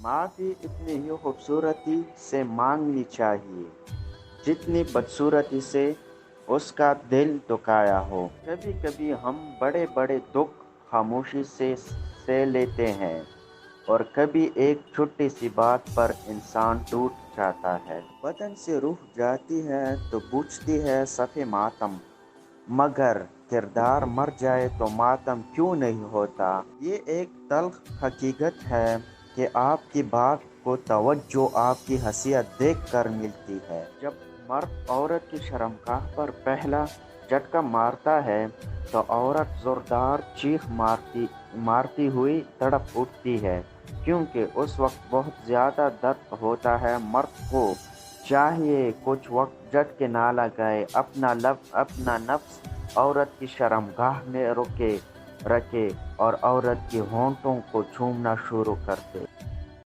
माफ़ी इतनी ही खूबसूरती से मांगनी चाहिए जितनी बदसूरती से उसका दिल दुखाया हो। कभी कभी हम बड़े बड़े दुख खामोशी से सह लेते हैं और कभी एक छोटी सी बात पर इंसान टूट जाता है, बदन से रूह जाती है तो बूझती है सफ़े मातम, मगर किरदार मर जाए तो मातम क्यों नहीं होता। ये एक तल्ख हकीकत है कि आपकी बात को तवज्जो आपकी हसीयत देख कर मिलती है। जब मर्द औरत की शर्मगाह पर पहला झटका मारता है तो औरत जोरदार चीख मारती हुई तड़प उठती है, क्योंकि उस वक्त बहुत ज़्यादा दर्द होता है। मर्द को चाहिए कुछ वक्त झटके ना लगाए, अपना नफ्स औरत की शर्मगाह में रखे और औरत के होंठों को चूमना शुरू कर दे।